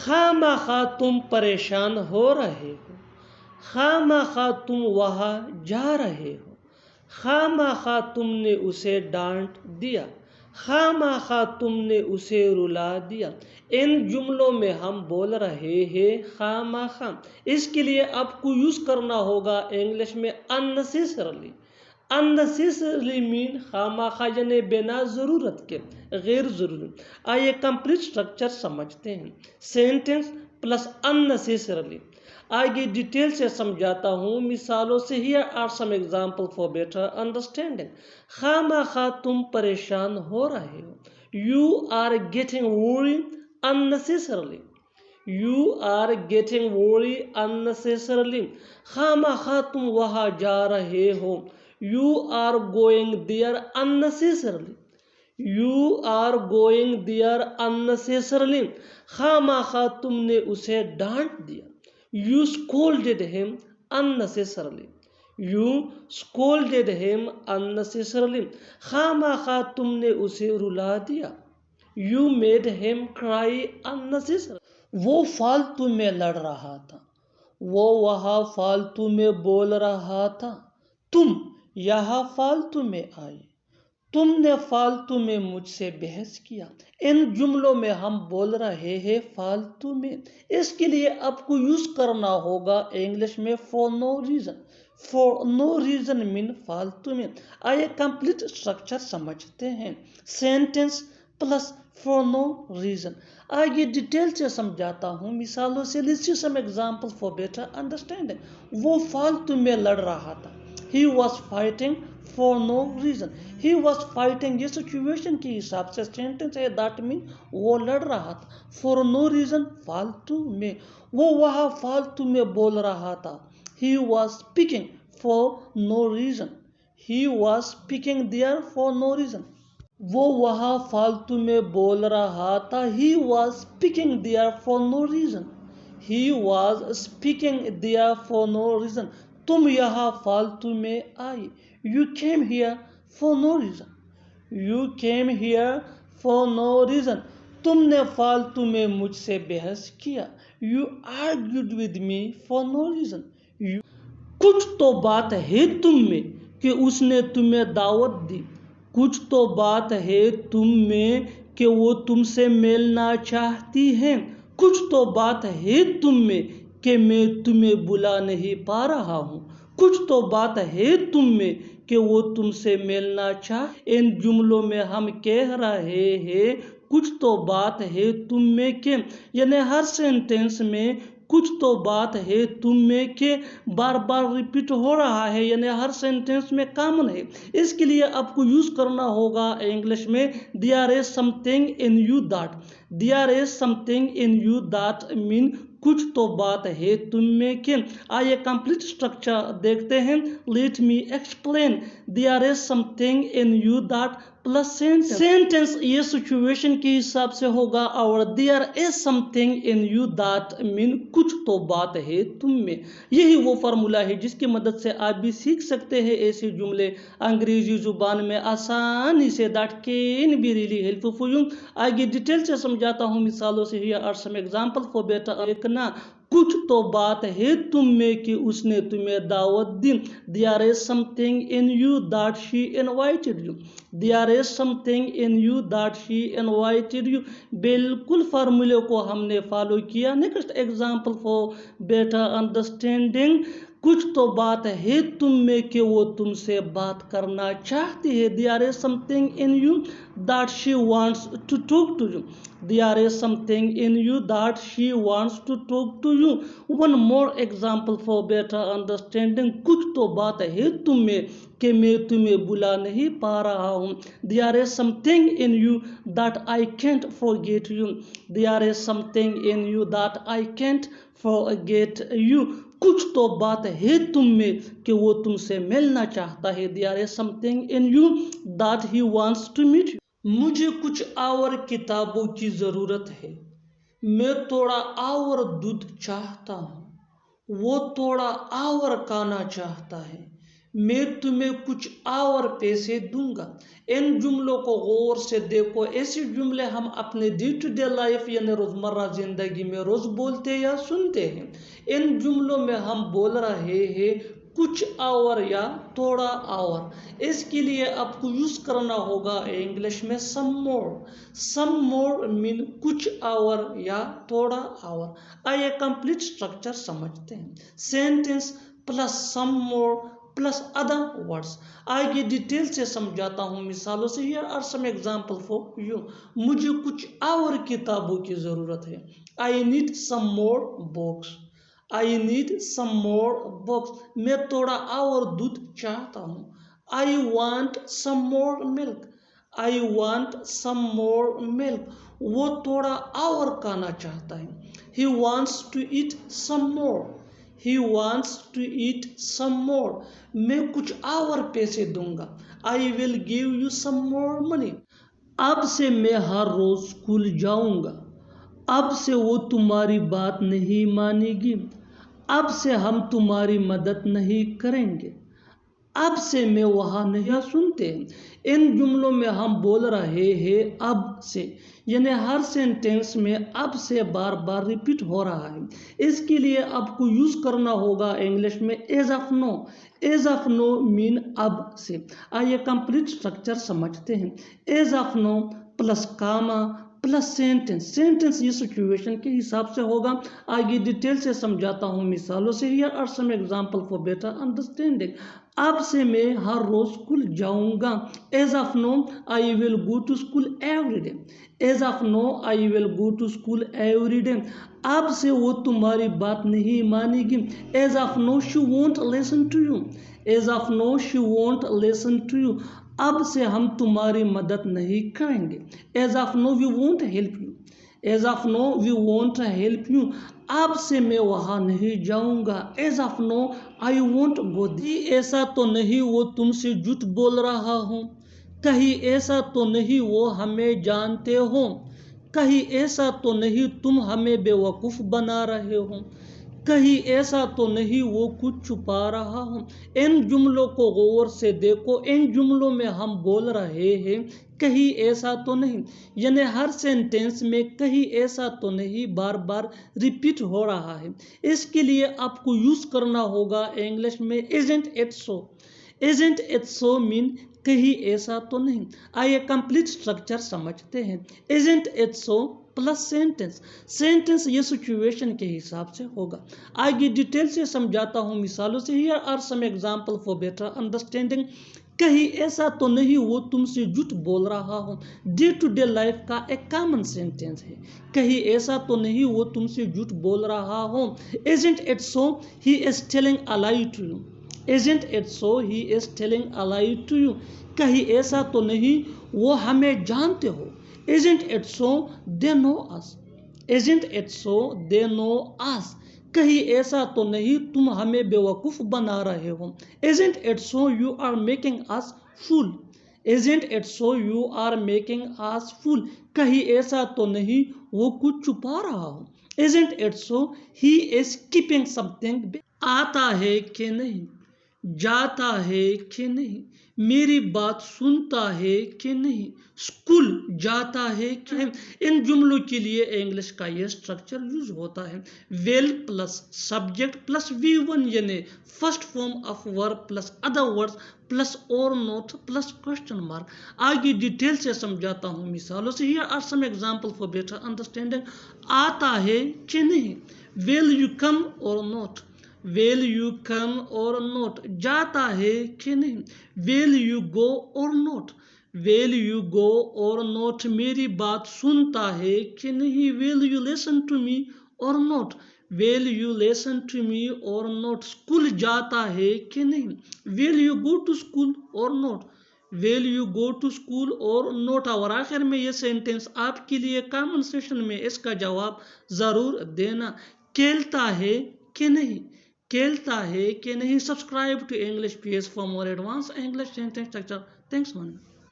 خواہ مخواہ تم پریشان ہو رہے ہو، خواہ مخواہ تم وہاں جا رہے ہو، خواہ مخواہ تم نے اسے ڈانٹ دیا، خواہ مخواہ تم نے اسے رلا دیا۔ ان جملوں میں ہم بول رہے ہیں خواہ مخواہ، اس کے لیے آپ کو یوز کرنا ہوگا انگلش میں unnecessarily۔ unnecessarily مین خواہ مخواہ یعنی بنا ضرورت کے، غیر ضروری۔ آئیے کمپلیٹ سٹرکچر سمجھتے ہیں۔ Sentence plus unnecessarily۔ آگے ڈیٹیل سے سمجھاتا ہوں مثالوں سے۔ Here are some examples for better understanding۔ خواہ مخواہ تم پریشان ہو رہے ہو، You are getting worried unnecessarily۔ You are getting worried unnecessarily۔ خواہ مخواہ تم وہاں جا رہے ہو، You are going there unnecessarily۔ You are going there unnecessarily۔ خواہ مخواہ تم نے اسے ڈانٹ دیا، You scolded him unnecessarily۔ You scolded him unnecessarily۔ خواہ مخواہ تم نے اسے رلا دیا، You made him cry unnecessarily۔ وہ فالتو میں لڑ رہا تھا، وہ وہاں فالتو میں بول رہا تھا، تم یہاں فالتو میں آئے، تم نے فالتو میں مجھ سے بحث کیا۔ ان جملوں میں ہم بول رہے ہیں فالتو میں، اس کے لیے آپ کو یوز کرنا ہوگا انگلش میں for no reason۔ for no reason مین فالتو میں۔ آئیے کمپلیٹ سٹرکچر سمجھتے ہیں۔ Sentence plus for no reason۔ آگے ڈیٹیل سے سمجھاتا ہوں مثالوں سے۔ Let's see some examples for better understanding۔ وہ فالتو میں لڑ رہا تھا، He was fighting for no reason۔ He was fighting یہ سچویشن کے حساب سے سینٹنس ہے، that means وہ لڑ رہا تھا۔ for no reason فالتو میں۔ وہ وہاں فالتو میں بول رہا تھا، He was speaking for no reason۔ He was speaking there for no reason۔ وہ وہاں فالتو میں بول رہا تھا، He was speaking there for no reason۔ He was speaking there for no reason۔ تم یہاں فالتو میں آئے، You came here for no reason۔ You came here for no reason۔ تم نے فالتو میں مجھ سے بحث کیا، You argued with me for no reason۔ کچھ تو بات ہے تم میں کہ اس نے تمہیں دعوت دی، کچھ تو بات ہے تم میں کہ وہ تم سے ملنا چاہتی ہیں، کچھ تو بات ہے تم میں کہ میں تمہیں بلا نہیں پا رہا ہوں، کچھ تو بات ہے تم میں کہ وہ تم سے ملنا چاہتے۔ ان جملوں میں ہم کہہ رہے ہیں کچھ تو بات ہے تم میں کہ، یعنی ہر سینٹنس میں کچھ تو بات ہے تم میں کہ بار بار ریپیٹ ہو رہا ہے، یعنی ہر سینٹنس میں کامن ہے۔ اس کے لیے آپ کو یوز کرنا ہوگا انگلش میں there is something in you that۔ there is something in you that mean کچھ تو بات ہے تم میں کہ۔ آئیے کمپلیٹ سٹرکچر دیکھتے ہیں۔ Let me explain۔ there is something in you that plus sentence یہ سچویشن کے حساب سے ہوگا، اور there is something in you that mean کچھ تو بات ہے تم میں۔ یہی وہ فارمولا ہے جس کی مدد سے آپ بھی سیکھ سکتے ہیں ایسے جملے انگریزی زبان میں آسانی سے۔ that can be really helpful for you۔ آگے ڈیٹیل سے سمجھاتا ہوں مثالوں سے۔ Here are some examples for better۔ دیکھنا، کچھ تو بات ہے تم میں کہ اس نے تمہیں دعوت دی۔ there is something in you that she invited you۔ there is something in you that she invited you۔ بالکل فارمولے کو ہم نے فالو کیا۔ Next example for better understanding. کچھ تو بات ہے تم میں کہ وہ تم سے بات کرنا چاہتی ہے۔ there is something in you that she wants to talk to you۔ there is something in you that she wants to talk to you۔ one more example for better understanding۔ کچھ تو بات ہے تم میں کہ میں تمہیں بلا نہیں پا رہا ہوں۔ there is something in you that I can't forget you۔ there is something in you that I can't forget you۔ کچھ تو بات ہے تم میں کہ وہ تم سے ملنا چاہتا ہے۔ there is something in you that he wants to meet you۔ مجھے کچھ اور کتابوں کی ضرورت ہے، میں تھوڑا اور دودھ چاہتا ہوں، وہ تھوڑا اور کھانا چاہتا ہے، میں تمہیں کچھ اور پیسے دوں گا۔ ان جملوں کو غور سے دیکھو، ایسے جملے ہم اپنے ڈے ٹو ڈے لائف یعنی روزمرہ زندگی میں روز بولتے یا سنتے ہیں۔ ان جملوں میں ہم بول رہے ہیں کچھ اور یا تھوڑا اور۔ اس کے لیے آپ کو یوز کرنا ہوگا انگلش میں سم مور۔ سم مور مین کچھ اور یا تھوڑا اور۔ آئیے کمپلیٹ سٹرکچر سمجھتے ہیں۔ سینٹینس پلس سم مور پلس ادر ورڈس۔ آگے ڈیٹیل سے سمجھاتا ہوں مثالوں سے۔ Here are some examples for you۔ مجھے کچھ اور کتابوں کی ضرورت ہے۔ I need some more books۔ I need some more books۔ میں تھوڑا اور دودھ چاہتا ہوں۔ I want some more milk۔ I want some more milk۔ وہ تھوڑا اور کھانا چاہتا ہے۔ He wants to eat some more۔ He wants to eat some more۔ میں کچھ اور پیسے دوں گا۔ I will give you some more money۔ اب سے میں ہر روز اسکول جاؤں گا۔ اب سے وہ تمہاری بات نہیں مانے گی۔ اب سے ہم تمہاری مدد نہیں کریں گے۔ اب سے میں وہاں نہیں سنتے ہیں۔ ان جملوں میں ہم بول رہے ہیں اب سے، یعنی ہر سینٹینس میں اب سے بار بار ریپیٹ ہو رہا ہے۔ اس کے لیے آپ کو یوز کرنا ہوگا انگلش میں as of now. As of now مین اب سے۔ آئیے کمپلیٹ سٹرکچر سمجھتے ہیں۔ As of now plus comma plus sentence. Sentence یہ سچویشن کے حساب سے ہوگا۔ آگے ڈیٹیل سے سمجھاتا ہوں مثالوں سے۔ Here are some examples for better understanding۔ اب سے میں ہر روز اسکول جاؤں گا۔ As of now I will go to school every day۔ As of now I will go to school every day۔ اب سے وہ تمہاری بات نہیں مانے گی۔ As of now she won't listen to you۔ As of now she won't listen to you۔ اب سے ہم تمہاری مدد نہیں کریں گے۔ As of now we won't help you۔ As of now we won't help you۔ اب سے میں وہاں نہیں جاؤں گا۔ As of now I won't go there۔ ایسا تو نہیں وہ تم سے جھوٹ بول رہا ہوں۔ کہیں ایسا تو نہیں وہ ہمیں جانتے ہوں۔ کہیں ایسا تو نہیں تم ہمیں بے وقوف بنا رہے ہو۔ کہیں ایسا تو نہیں وہ کچھ چھپا رہا ہوں۔ ان جملوں کو غور سے دیکھو۔ ان جملوں میں ہم بول رہے ہیں کہیں ایسا تو نہیں، یعنی ہر سینٹینس میں کہیں ایسا تو نہیں بار بار ریپیٹ ہو رہا ہے۔ اس کے لیے آپ کو یوز کرنا ہوگا انگلش میں isn't it so۔ isn't it so مین کہیں ایسا تو نہیں۔ آئیے کمپلیٹ سٹرکچر سمجھتے ہیں۔ isn't it so plus sentence. Sentence یہ سچویشن کے حساب سے ہوگا۔ آگے ڈیٹیل سے سمجھاتا ہوں مثالوں سے۔ Here are some examples for better understanding۔ کہیں ایسا تو نہیں وہ تم سے جھوٹ بول رہا ہو۔ ڈے ٹو ڈے لائف کا ایک کامن سینٹینس ہے۔ کہیں ایسا تو نہیں وہ تم سے جھوٹ بول رہا ہو۔ isn't it so he is telling a lie to you۔ isn't it so he is telling a lie to you۔ کہیں ایسا تو نہیں وہ ہمیں جانتے ہو۔ isn't it so they know us۔ isn't it so they know us۔ کہیں ایسا تو نہیں تم ہمیں بے وقوف بنا رہے ہو۔ isn't it so you are making us fool۔ isn't it so you are making us fool۔ کہیں ایسا تو نہیں وہ کچھ چھپا رہا ہو۔ isn't it so he is keeping something۔ آتا ہے کہ نہیں، جاتا ہے کہ نہیں، میری بات سنتا ہے کہ نہیں، اسکول جاتا ہے کہ نہیں۔ ان جملوں کے لیے انگلش کا یہ سٹرکچر یوز ہوتا ہے۔ Well plus subject plus V1 یعنی first form of verb plus other words plus اور نوٹ پلس کوشچن مارک۔ آگے ڈیٹیل سے سمجھاتا ہوں مثالوں سے۔ Here are some examples for better understanding۔ آتا ہے کہ نہیں، will you come or not۔ will you come or not۔ جاتا ہے کہ نہیں، will you go or not۔ will you go or not۔ میری بات سنتا ہے کہ نہیں، will you listen to me or not۔ will you listen to me or not۔ School جاتا ہے کہ نہیں، will you go to school or not۔ will you go to school or not۔ اور آخر میں یہ سینٹینس آپ کے لیے کامن سیشن میں اس کا جواب ضرور دینا۔ کھیلتا ہے کہ نہیں، کھیلتا ہے کہ نہیں۔ Subscribe to English PS for more advanced English sentence structure۔ Thanks man۔